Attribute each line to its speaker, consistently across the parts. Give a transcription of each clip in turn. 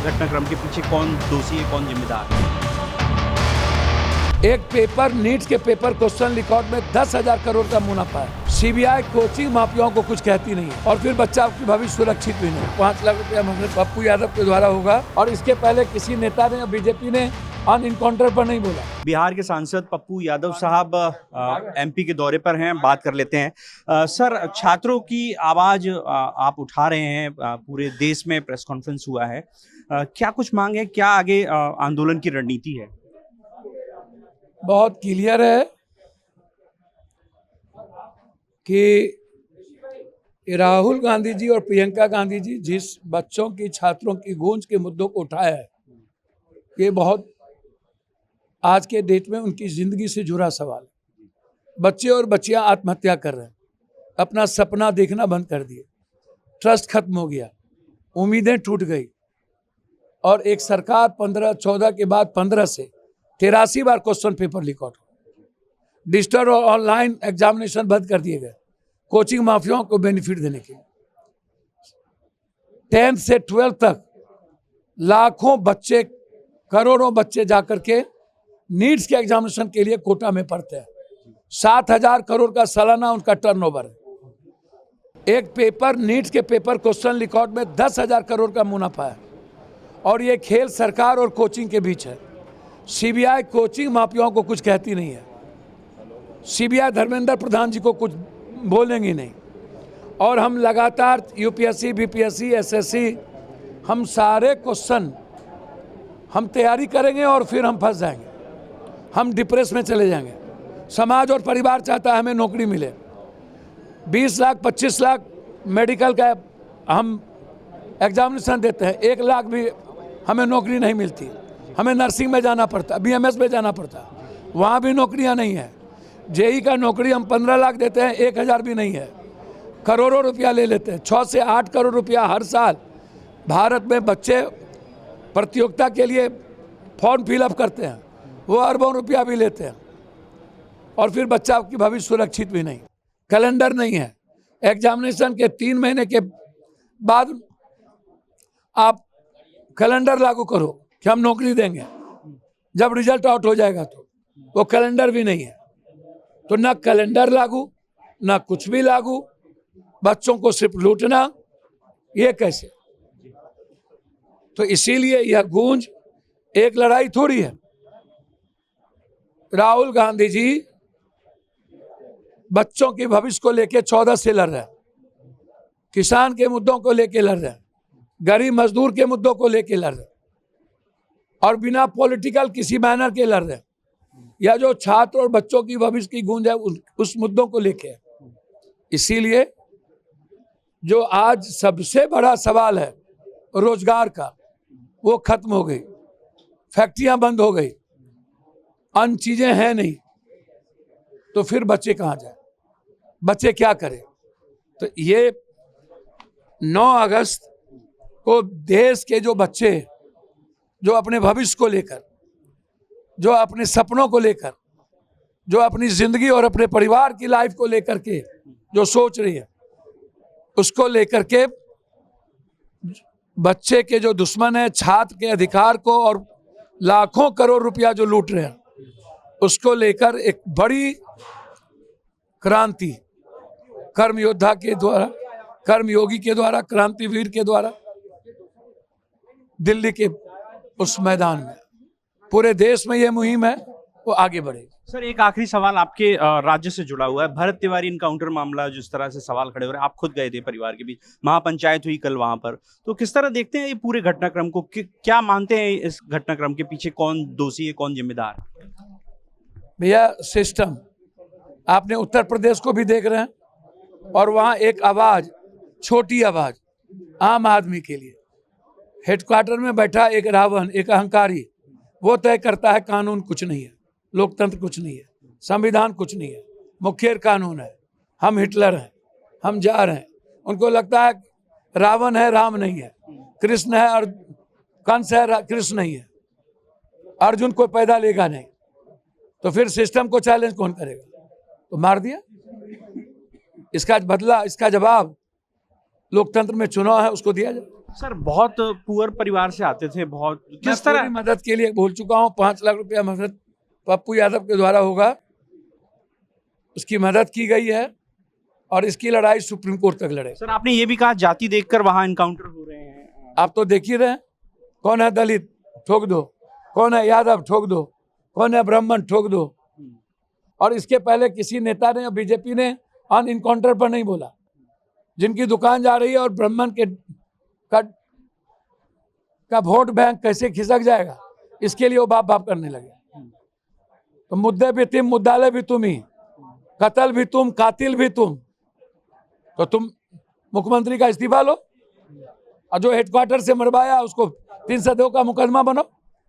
Speaker 1: घटनाक्रम के पीछे कौन दोषी है, कौन जिम्मेदार है?
Speaker 2: एक पेपर नीट के पेपर क्वेश्चन रिकॉर्ड में 10,000 करोड़ का मुनाफा है। सीबीआई कोचिंग माफियाओं को कुछ कहती नहीं है और फिर बच्चा की भविष्य सुरक्षित भी नहीं। 5 लाख रुपया पप्पू यादव के द्वारा होगा और इसके पहले किसी नेता ने बीजेपी ने ऑन इनकाउंटर पर नहीं बोला।
Speaker 1: बिहार के सांसद पप्पू यादव साहब एमपी के दौरे पर हैं, बात कर लेते हैं। सर, छात्रों की आवाज आप उठा रहे हैं, पूरे देश में प्रेस कॉन्फ्रेंस हुआ है, क्या कुछ मांग है, क्या आगे आंदोलन की रणनीति है?
Speaker 2: बहुत क्लियर है कि राहुल गांधी जी और प्रियंका गांधी जी जिस बच्चों की, छात्रों की गूंज के मुद्दों को उठाया है, ये बहुत आज के डेट में उनकी जिंदगी से जुड़ा सवाल है। बच्चे और बच्चियां आत्महत्या कर रहे हैं, अपना सपना देखना बंद कर दिए, ट्रस्ट खत्म हो गया, उम्मीदें टूट गई और एक सरकार 15-14 के बाद 15 से 83 बार question paper leak out, digital और ऑनलाइन एग्जामिनेशन बंद कर दिए गए कोचिंग माफियाओं को बेनिफिट देने के लिए। 10th से 12th तक लाखों बच्चे, करोड़ों बच्चे जाकर के नीट्स के एग्जामिनेशन के लिए कोटा में पढ़ते हैं। 7,000 करोड़ का सालाना उनका टर्नओवर है। एक पेपर नीट्स के पेपर क्वेश्चन रिकॉर्ड में 10,000 करोड़ का मुनाफा है और ये खेल सरकार और कोचिंग के बीच है। सीबीआई कोचिंग माफियाओं को कुछ कहती नहीं है। सीबीआई धर्मेंद्र प्रधान जी को कुछ बोलेंगे नहीं और हम लगातार यूपीएससी, बीपीएससी, एसएससी, हम सारे क्वेश्चन हम तैयारी करेंगे और फिर हम फंस जाएंगे, हम डिप्रेस में चले जाएंगे। समाज और परिवार चाहता है हमें नौकरी मिले। 20 लाख 25 लाख मेडिकल का हम एग्जामिनेशन देते हैं, 1 लाख भी हमें नौकरी नहीं मिलती। हमें नर्सिंग में जाना पड़ता, बीएमएस में जाना पड़ता, वहाँ भी नौकरियाँ नहीं है। जेई का नौकरी हम 15 लाख देते हैं, 1,000 भी नहीं है। करोड़ों रुपया ले लेते हैं। 6 से 8 करोड़ रुपया हर साल भारत में बच्चे प्रतियोगिता के लिए फॉर्म फिलअप करते हैं, वो अरबों रुपया भी लेते हैं और फिर बच्चा की भविष्य सुरक्षित भी नहीं। कैलेंडर नहीं है। एग्जामिनेशन के 3 महीने के बाद आप कैलेंडर लागू करो कि हम नौकरी देंगे, जब रिजल्ट आउट हो जाएगा तो वो कैलेंडर भी नहीं है। तो ना कैलेंडर लागू, ना कुछ भी लागू, बच्चों को सिर्फ लूटना, ये कैसे? तो इसीलिए यह गूंज एक लड़ाई थोड़ी है। राहुल गांधी जी बच्चों के भविष्य को लेकर 14 से लड़ रहे हैं, किसान के मुद्दों को लेकर लड़ रहे हैं, गरीब मजदूर के मुद्दों को लेकर लड़ रहे हैं और बिना पॉलिटिकल किसी बैनर के लड़ रहे हैं। या जो छात्र और बच्चों की भविष्य की गूंज है उस मुद्दों को लेके। इसीलिए जो आज सबसे बड़ा सवाल है रोजगार का, वो खत्म हो गई, फैक्ट्रियां बंद हो गई, अन्य चीजें हैं नहीं, तो फिर बच्चे कहाँ जाए, बच्चे क्या करें? तो ये 9 अगस्त को देश के जो बच्चे, जो अपने भविष्य को लेकर, जो अपने सपनों को लेकर, जो अपनी जिंदगी और अपने परिवार की लाइफ को लेकर के जो सोच रही है, उसको लेकर के बच्चे के जो दुश्मन है, छात्र के अधिकार को और लाखों करोड़ रुपया जो लूट रहे हैं, उसको लेकर एक बड़ी क्रांति कर्मयोद्धा के द्वारा, कर्मयोगी के द्वारा, क्रांतिवीर के द्वारा दिल्ली के उस मैदान में, पूरे देश में ये मुहिम है, वो आगे बढ़ेगी।
Speaker 1: सर, एक आखिरी सवाल आपके राज्य से जुड़ा हुआ है। भरत तिवारी इनकाउंटर मामला, जिस तरह से सवाल खड़े हो रहे हैं, आप खुद गए थे परिवार के बीच, महापंचायत हुई कल वहां पर, तो किस तरह देखते हैं ये पूरे घटनाक्रम को? क्या मानते हैं इस घटनाक्रम के पीछे कौन दोषी है, कौन जिम्मेदार है?
Speaker 2: भैया, सिस्टम, आपने उत्तर प्रदेश को भी देख रहे हैं और वहाँ एक आवाज, छोटी आवाज आम आदमी के लिए, हेडक्वार्टर में बैठा एक रावण, एक अहंकारी, वो तय करता है कानून कुछ नहीं है, लोकतंत्र कुछ नहीं है, संविधान कुछ नहीं है, मुखिया कानून है, हम हिटलर हैं, हम जा रहे हैं। उनको लगता है रावण है, राम नहीं है, कृष्ण है और कंस है, कृष्ण नहीं है, अर्जुन कोई पैदा लेगा नहीं, तो फिर सिस्टम को चैलेंज कौन करेगा? तो मार दिया। इसका बदला, इसका जवाब लोकतंत्र में चुनाव है, उसको दिया जाए।
Speaker 1: सर बहुत पुअर परिवार से आते थे, बहुत
Speaker 2: मैं
Speaker 1: किस तरह
Speaker 2: पूरी मदद के लिए बोल चुका हूँ, 5 लाख रुपया मदद पप्पू यादव के द्वारा होगा, उसकी मदद की गई है और इसकी लड़ाई सुप्रीम कोर्ट तक लड़े।
Speaker 1: सर आपने ये भी कहा जाति देखकर वहां इनकाउंटर हो रहे हैं।
Speaker 2: आप तो देख ही रहे हैं, कौन है दलित ठोक दो, कौन है यादव ठोक दो, कौन है ब्राह्मण ठोक दो। और इसके पहले किसी नेता ने, बीजेपी ने ऑन इनकाउंटर पर नहीं बोला। जिनकी दुकान जा रही है और ब्राह्मण के का वोट बैंक कैसे खिसक जाएगा, इसके लिए वो बाप बाप करने लगे। तो मुद्दे भी तुम, मुद्दाले भी तुम ही, कत्ल भी तुम, कातिल भी तुम। तो तुम मुख्यमंत्री का इस्तीफा लो और जो हेडक्वार्टर से मरवाया उसको 302 का मुकदमा बनो।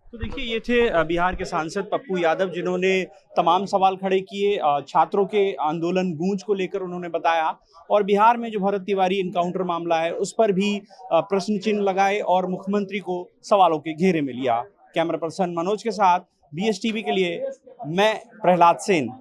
Speaker 1: तो देखिए ये थे बिहार के सांसद पप्पू यादव, जिन्होंने तमाम सवाल खड़े किए छात्रों के आंदोलन गूंज को लेकर उन्होंने बताया, और बिहार में जो भरत तिवारी इनकाउंटर मामला है उस पर भी प्रश्न चिन्ह लगाए और मुख्यमंत्री को सवालों के घेरे में लिया। कैमरा पर्सन मनोज के साथ BSTV के लिए मैं प्रहलाद सेन।